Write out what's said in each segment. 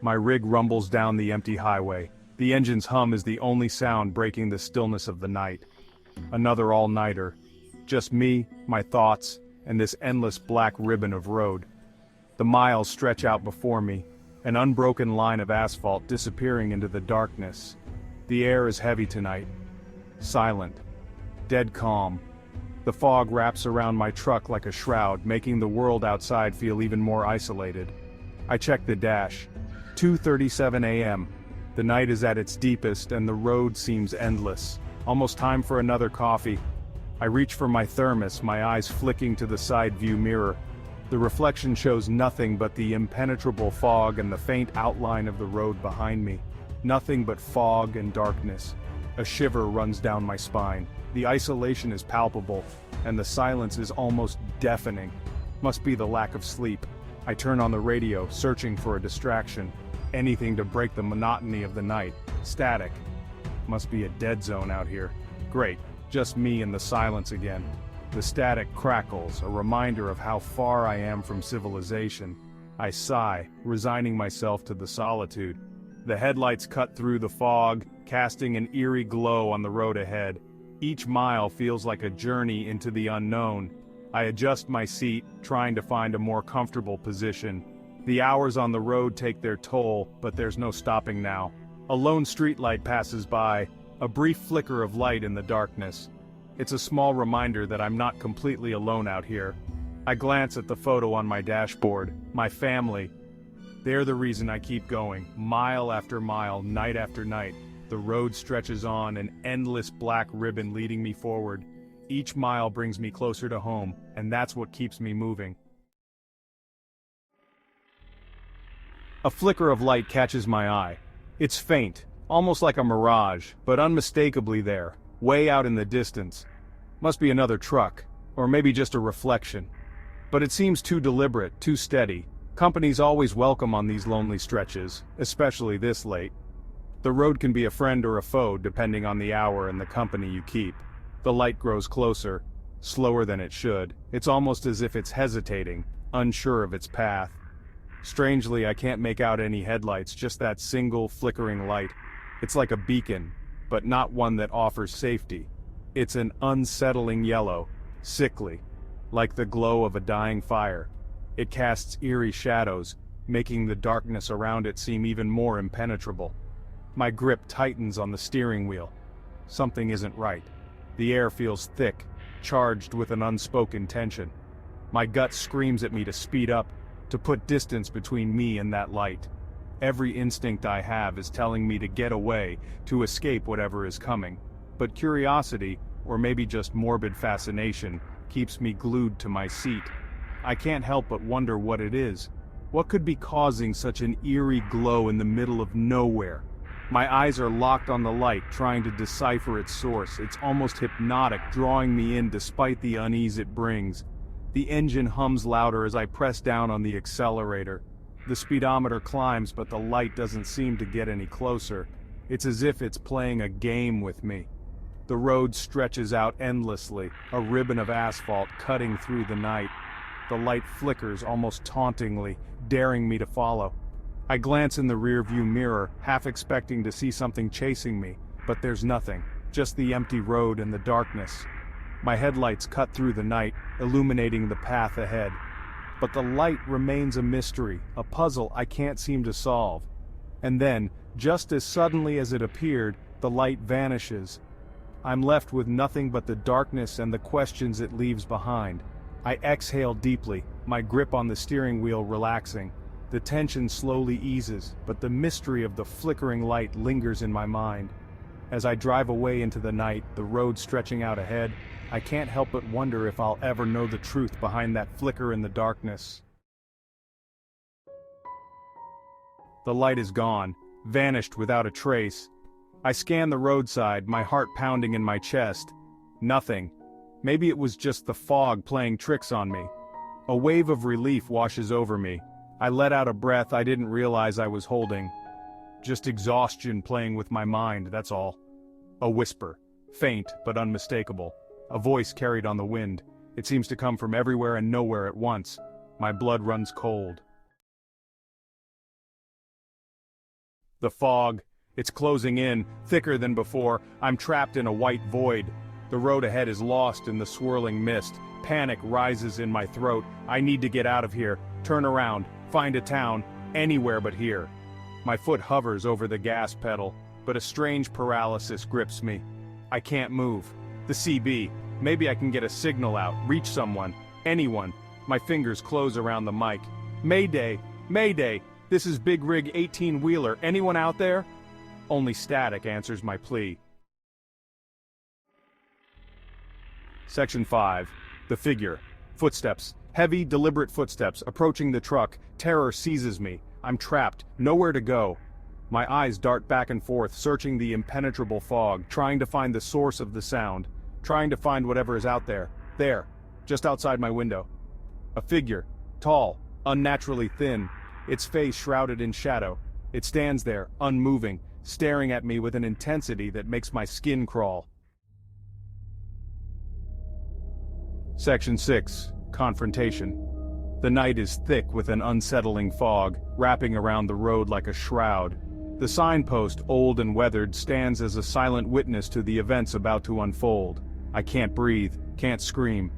My rig rumbles down the empty highway. The engine's hum is the only sound breaking the stillness of the night. Another all-nighter. Just me, my thoughts, and this endless black ribbon of road. The miles stretch out before me, an unbroken line of asphalt disappearing into the darkness. The air is heavy tonight. Silent. Dead calm. The fog wraps around my truck like a shroud, making the world outside feel even more isolated. I check the dash. 2:37 a.m. The night is at its deepest and the road seems endless. Almost time for another coffee. I reach for my thermos, my eyes flicking to the side view mirror. The reflection shows nothing but the impenetrable fog and the faint outline of the road behind me. Nothing but fog and darkness. A shiver runs down my spine. The isolation is palpable, and the silence is almost deafening. Must be the lack of sleep. I turn on the radio, searching for a distraction. Anything to break the monotony of the night. Static. Must be a dead zone out here. Great, just me and the silence again. The static crackles, a reminder of how far I am from civilization. I sigh, resigning myself to the solitude. The headlights cut through the fog, casting an eerie glow on the road ahead. Each mile feels like a journey into the unknown. I adjust my seat, trying to find a more comfortable position. The hours on the road take their toll, but there's no stopping now. A lone streetlight passes by, a brief flicker of light in the darkness. It's a small reminder that I'm not completely alone out here. I glance at the photo on my dashboard, my family. They're the reason I keep going, mile after mile, night after night. The road stretches on, an endless black ribbon leading me forward. Each mile brings me closer to home, and that's what keeps me moving. A flicker of light catches my eye. It's faint, almost like a mirage, but unmistakably there, way out in the distance. Must be another truck, or maybe just a reflection. But it seems too deliberate, too steady. Company's always welcome on these lonely stretches, especially this late. The road can be a friend or a foe depending on the hour and the company you keep. The light grows closer, slower than it should. It's almost as if it's hesitating, unsure of its path. Strangely, I can't make out any headlights, just that single flickering light. It's like a beacon, but not one that offers safety. It's an unsettling yellow, sickly, like the glow of a dying fire. It casts eerie shadows, making the darkness around it seem even more impenetrable. My grip tightens on the steering wheel. Something isn't right. The air feels thick, charged with an unspoken tension. My gut screams at me to speed up, to put distance between me and that light. Every instinct I have is telling me to get away, to escape whatever is coming. But curiosity, or maybe just morbid fascination, keeps me glued to my seat. I can't help but wonder what it is. What could be causing such an eerie glow in the middle of nowhere? My eyes are locked on the light, trying to decipher its source. It's almost hypnotic, drawing me in despite the unease it brings. The engine hums louder as I press down on the accelerator. The speedometer climbs, but the light doesn't seem to get any closer. It's as if it's playing a game with me. The road stretches out endlessly, a ribbon of asphalt cutting through the night. The light flickers almost tauntingly, daring me to follow. I glance in the rearview mirror, half expecting to see something chasing me, but there's nothing, just the empty road and the darkness. My headlights cut through the night, illuminating the path ahead. But the light remains a mystery, a puzzle I can't seem to solve. And then, just as suddenly as it appeared, the light vanishes. I'm left with nothing but the darkness and the questions it leaves behind. I exhale deeply, my grip on the steering wheel relaxing. The tension slowly eases, but the mystery of the flickering light lingers in my mind. As I drive away into the night, the road stretching out ahead, I can't help but wonder if I'll ever know the truth behind that flicker in the darkness. The light is gone, vanished without a trace. I scan the roadside, my heart pounding in my chest. Nothing. Maybe it was just the fog playing tricks on me. A wave of relief washes over me. I let out a breath I didn't realize I was holding. Just exhaustion playing with my mind, that's all. A whisper, faint but unmistakable. A voice carried on the wind. It seems to come from everywhere and nowhere at once. My blood runs cold. The fog. It's closing in, thicker than before. I'm trapped in a white void. The road ahead is lost in the swirling mist. Panic rises in my throat. I need to get out of here. Turn around. Find a town. Anywhere but here. My foot hovers over the gas pedal, but a strange paralysis grips me. I can't move. The CB. Maybe I can get a signal out, reach someone, anyone. My fingers close around the mic. Mayday! Mayday! This is Big Rig 18-wheeler. Anyone out there? Only static answers my plea. Section 5. The figure. Footsteps. Heavy, deliberate footsteps, approaching the truck. Terror seizes me. I'm trapped, nowhere to go. My eyes dart back and forth, searching the impenetrable fog, trying to find the source of the sound, trying to find whatever is out there. There, just outside my window. A figure, tall, unnaturally thin, its face shrouded in shadow. It stands there, unmoving, staring at me with an intensity that makes my skin crawl. Section 6. Confrontation. The night is thick with an unsettling fog, wrapping around the road like a shroud. The signpost, old and weathered, stands as a silent witness to the events about to unfold. I can't breathe, can't scream.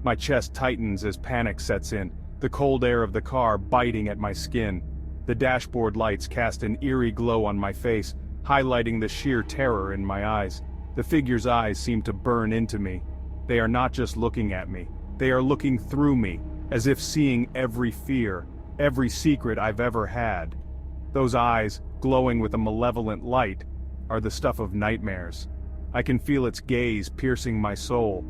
My chest tightens as panic sets in, the cold air of the car biting at my skin. The dashboard lights cast an eerie glow on my face, highlighting the sheer terror in my eyes. The figure's eyes seem to burn into me. They are not just looking at me, they are looking through me, as if seeing every fear, every secret I've ever had. Those eyes, glowing with a malevolent light, are the stuff of nightmares. I can feel its gaze piercing my soul.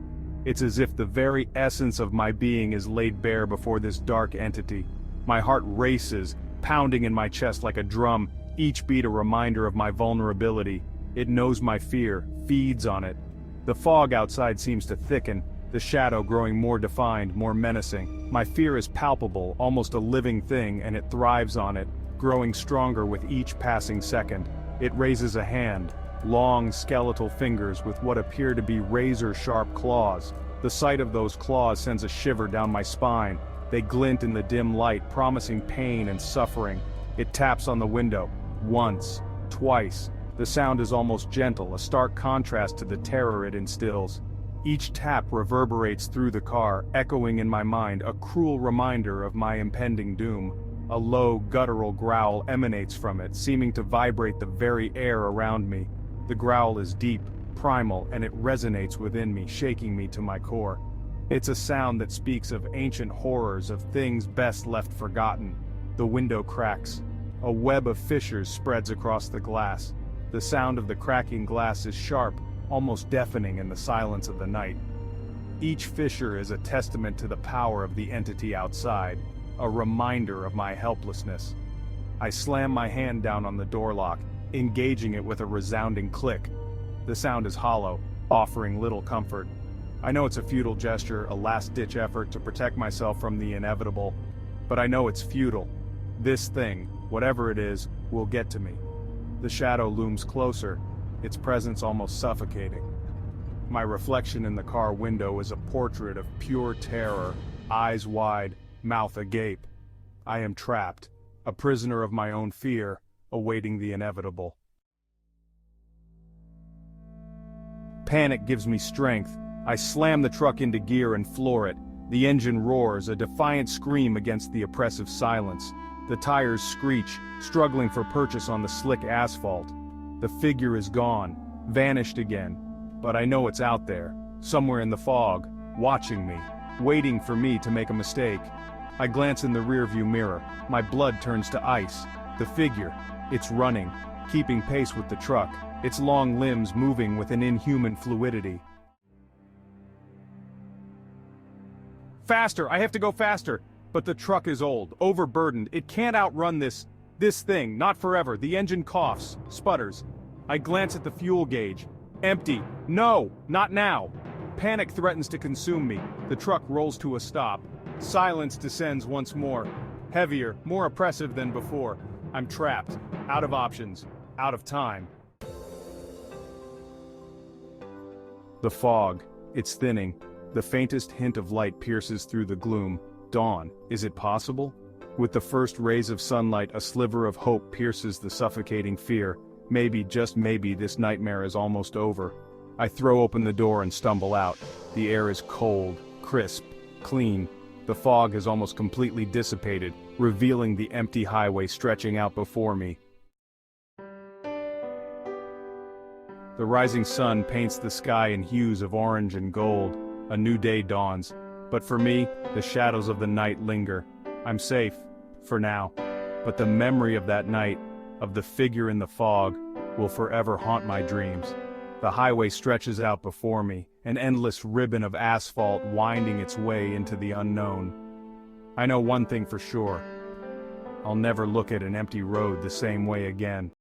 It's as if the very essence of my being is laid bare before this dark entity. My heart races, pounding in my chest like a drum, each beat a reminder of my vulnerability. It knows my fear, feeds on it. The fog outside seems to thicken, the shadow growing more defined, more menacing. My fear is palpable, almost a living thing, and it thrives on it, growing stronger with each passing second. It raises a hand, long skeletal fingers with what appear to be razor-sharp claws. The sight of those claws sends a shiver down my spine. They glint in the dim light, promising pain and suffering. It taps on the window, once, twice. The sound is almost gentle, a stark contrast to the terror it instills. Each tap reverberates through the car, echoing in my mind, a cruel reminder of my impending doom. A low, guttural growl emanates from it, seeming to vibrate the very air around me. The growl is deep, primal, and it resonates within me, shaking me to my core. It's a sound that speaks of ancient horrors, of things best left forgotten. The window cracks. A web of fissures spreads across the glass. The sound of the cracking glass is sharp, almost deafening in the silence of the night. Each fissure is a testament to the power of the entity outside, a reminder of my helplessness. I slam my hand down on the door lock, engaging it with a resounding click. The sound is hollow, offering little comfort. I know it's a futile gesture, a last-ditch effort to protect myself from the inevitable, but I know it's futile. This thing, whatever it is, will get to me. The shadow looms closer, its presence almost suffocating. My reflection in the car window is a portrait of pure terror, eyes wide, mouth agape. I am trapped, a prisoner of my own fear, awaiting the inevitable. Panic gives me strength. I slam the truck into gear and floor it. The engine roars, a defiant scream against the oppressive silence. The tires screech, struggling for purchase on the slick asphalt. The figure is gone, vanished again. But I know it's out there, somewhere in the fog, watching me, waiting for me to make a mistake. I glance in the rearview mirror. My blood turns to ice. The figure, it's running, keeping pace with the truck, its long limbs moving with an inhuman fluidity. Faster! I have to go faster! But the truck is old, overburdened. It can't outrun this thing, not forever. The engine coughs, sputters. I glance at the fuel gauge. Empty. No, not now. Panic threatens to consume me. The truck rolls to a stop. Silence descends once more. Heavier, more oppressive than before. I'm trapped, out of options, out of time. The fog, it's thinning. The faintest hint of light pierces through the gloom. Dawn, is it possible? With the first rays of sunlight, a sliver of hope pierces the suffocating fear. Maybe, just maybe, this nightmare is almost over. I throw open the door and stumble out. The air is cold, crisp, clean. The fog has almost completely dissipated, revealing the empty highway stretching out before me. The rising sun paints the sky in hues of orange and gold. A new day dawns. But for me, the shadows of the night linger. I'm safe, for now. But the memory of that night, of the figure in the fog, will forever haunt my dreams. The highway stretches out before me, an endless ribbon of asphalt winding its way into the unknown. I know one thing for sure. I'll never look at an empty road the same way again.